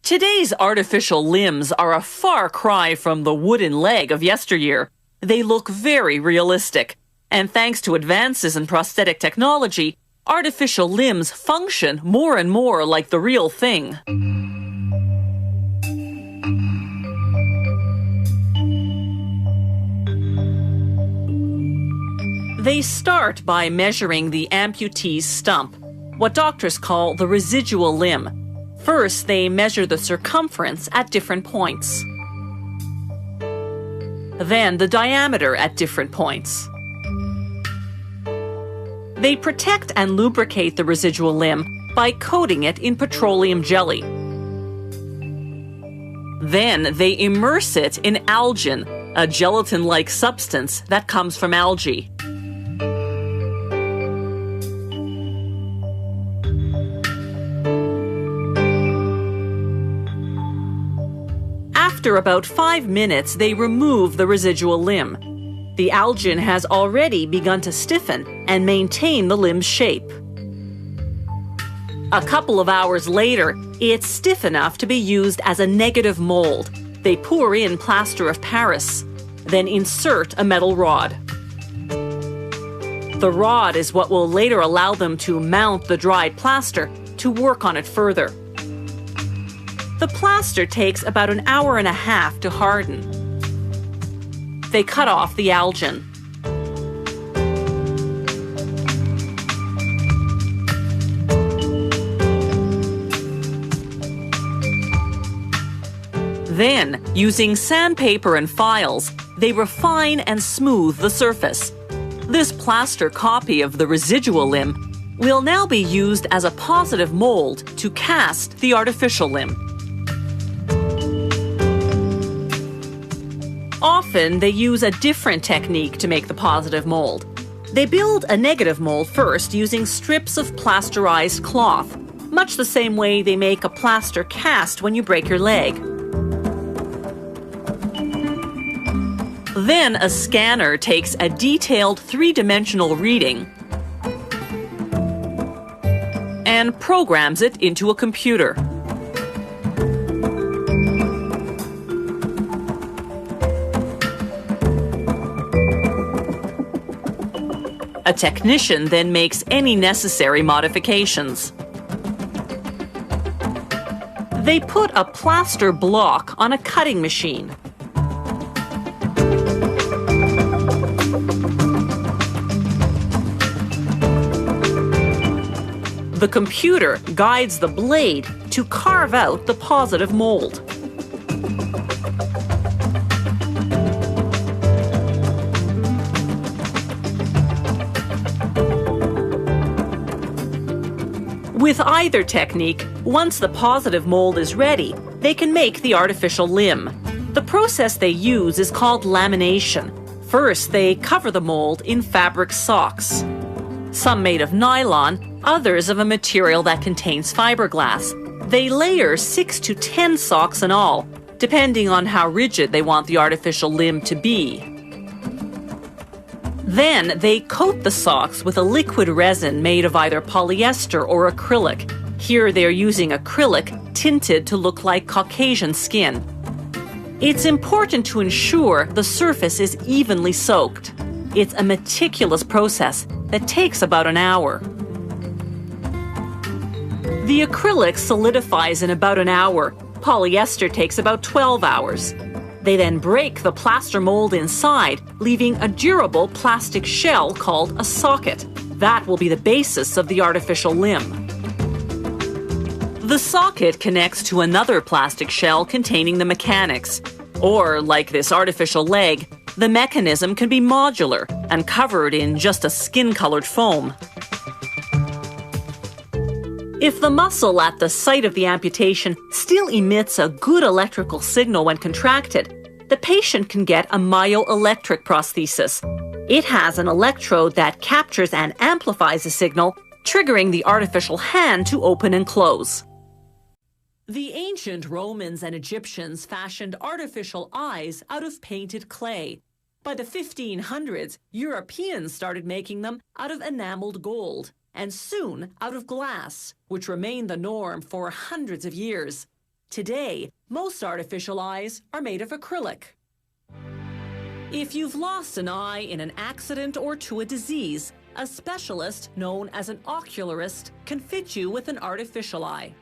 Today's artificial limbs are a far cry from the wooden leg of yesteryear. They look very realistic, and thanks to advances in prosthetic technology, artificial limbs function more and more like the real thing. They start by measuring the amputee's stump, what doctors call the residual limb. First, they measure the circumference at different points. Then the diameter at different points. They protect and lubricate the residual limb by coating it in petroleum jelly. Then they immerse it in algin, a gelatin-like substance that comes from algae. After about 5 minutes, they remove the residual limb. The algin has already begun to stiffen and maintain the limb's shape. A couple of hours later, it's stiff enough to be used as a negative mold. They pour in plaster of Paris, then insert a metal rod. The rod is what will later allow them to mount the dried plaster to work on it further. The plaster takes about an hour and a half to harden. They cut off the algin. Then, using sandpaper and files, they refine and smooth the surface. This plaster copy of the residual limb will now be used as a positive mold to cast the artificial limb. Often, they use a different technique to make the positive mold. They build a negative mold first using strips of plasterized cloth, much the same way they make a plaster cast when you break your leg. Then a scanner takes a detailed three-dimensional reading and programs it into a computer. A technician then makes any necessary modifications. They put a plaster block on a cutting machine. The computer guides the blade to carve out the positive mold. With either technique, once the positive mold is ready, they can make the artificial limb. The process they use is called lamination. First, they cover the mold in fabric socks. Some made of nylon, others of a material that contains fiberglass. They layer 6 to 10 socks in all, depending on how rigid they want the artificial limb to be. Then they coat the socks with a liquid resin made of either polyester or acrylic. Here they're using acrylic tinted to look like Caucasian skin. It's important to ensure the surface is evenly soaked. It's a meticulous process that takes about an hour. The acrylic solidifies in about an hour. Polyester takes about 12 hours. They then break the plaster mold inside, leaving a durable plastic shell called a socket. That will be the basis of the artificial limb. The socket connects to another plastic shell containing the mechanics. Or, like this artificial leg, the mechanism can be modular and covered in just a skin-colored foam. If the muscle at the site of the amputation still emits a good electrical signal when contracted, the patient can get a myoelectric prosthesis. It has an electrode that captures and amplifies the signal, triggering the artificial hand to open and close. The ancient Romans and Egyptians fashioned artificial eyes out of painted clay. By the 1500s, Europeans started making them out of enameled gold, and soon out of glass, which remained the norm for hundreds of years. Today, most artificial eyes are made of acrylic. If you've lost an eye in an accident or to a disease, a specialist known as an ocularist can fit you with an artificial eye.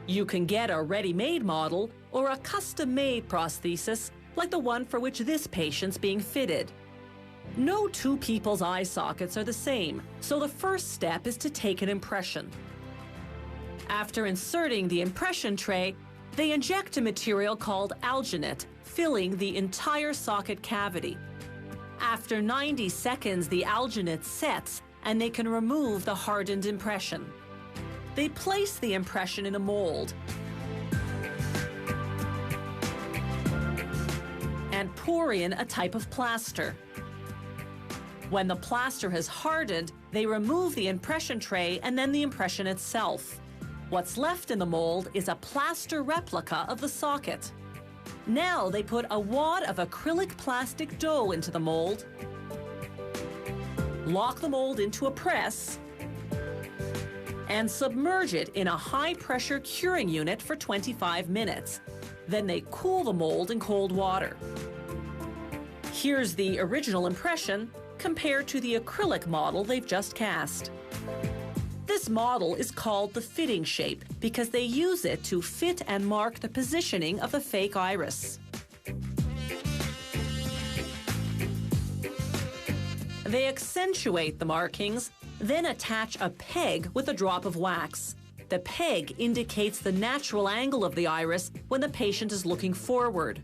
You can get a ready-made model or a custom-made prosthesis like the one for which this patient's being fitted. No two people's eye sockets are the same, so the first step is to take an impression. After inserting the impression tray, they inject a material called alginate, filling the entire socket cavity. After 90 seconds, the alginate sets and they can remove the hardened impression. They place the impression in a mold and pour in a type of plaster. When the plaster has hardened, they remove the impression tray and then the impression itself. What's left in the mold is a plaster replica of the socket. Now they put a wad of acrylic plastic dough into the mold, lock the mold into a press, and submerge it in a high-pressure curing unit for 25 minutes. Then they cool the mold in cold water. Here's the original impression compared to the acrylic model they've just cast. This model is called the fitting shape because they use it to fit and mark the positioning of the fake iris. They accentuate the markings, then attach a peg with a drop of wax. The peg indicates the natural angle of the iris when the patient is looking forward.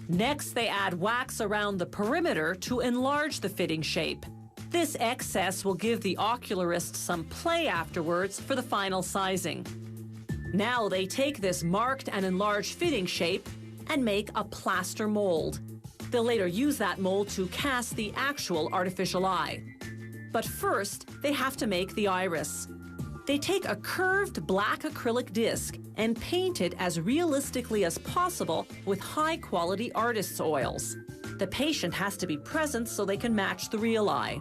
Next, they add wax around the perimeter to enlarge the fitting shape. This excess will give the ocularist some play afterwards for the final sizing. Now they take this marked and enlarged fitting shape and make a plaster mold. They'll later use that mold to cast the actual artificial eye. But first, they have to make the iris. They take a curved black acrylic disc and paint it as realistically as possible with high-quality artist's oils. The patient has to be present so they can match the real eye.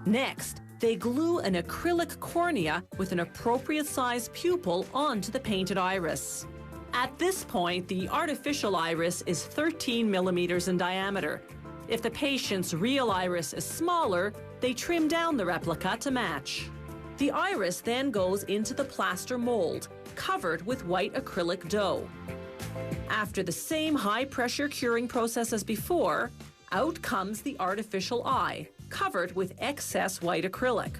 Next, they glue an acrylic cornea with an appropriate size pupil onto the painted iris. At this point, the artificial iris is 13 millimeters in diameter. If the patient's real iris is smaller, they trim down the replica to match. The iris then goes into the plaster mold, covered with white acrylic dough. After the same high-pressure curing process as before, out comes the artificial eye, covered with excess white acrylic.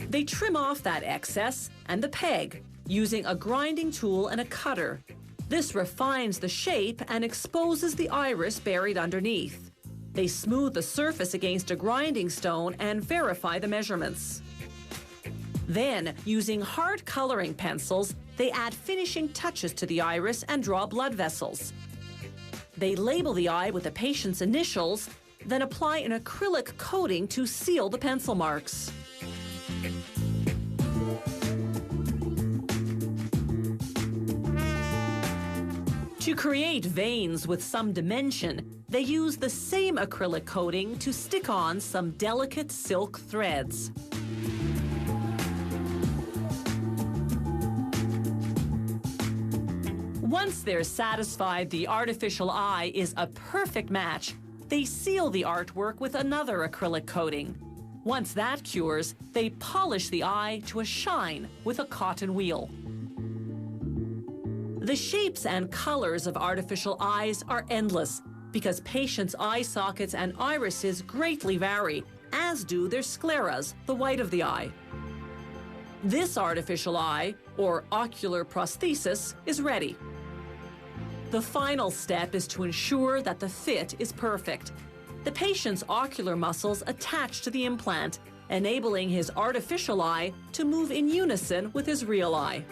They trim off that excess and the peg, using a grinding tool and a cutter. This refines the shape and exposes the iris buried underneath. They smooth the surface against a grinding stone and verify the measurements. Then, using hard coloring pencils, they add finishing touches to the iris and draw blood vessels. They label the eye with the patient's initials, then apply an acrylic coating to seal the pencil marks. To create veins with some dimension, they use the same acrylic coating to stick on some delicate silk threads. Once they're satisfied the artificial eye is a perfect match, they seal the artwork with another acrylic coating. Once that cures, they polish the eye to a shine with a cotton wheel. The shapes and colors of artificial eyes are endless because patients' eye sockets and irises greatly vary, as do their scleras, the white of the eye. This artificial eye, or ocular prosthesis, is ready. The final step is to ensure that the fit is perfect. The patient's ocular muscles attach to the implant, enabling his artificial eye to move in unison with his real eye.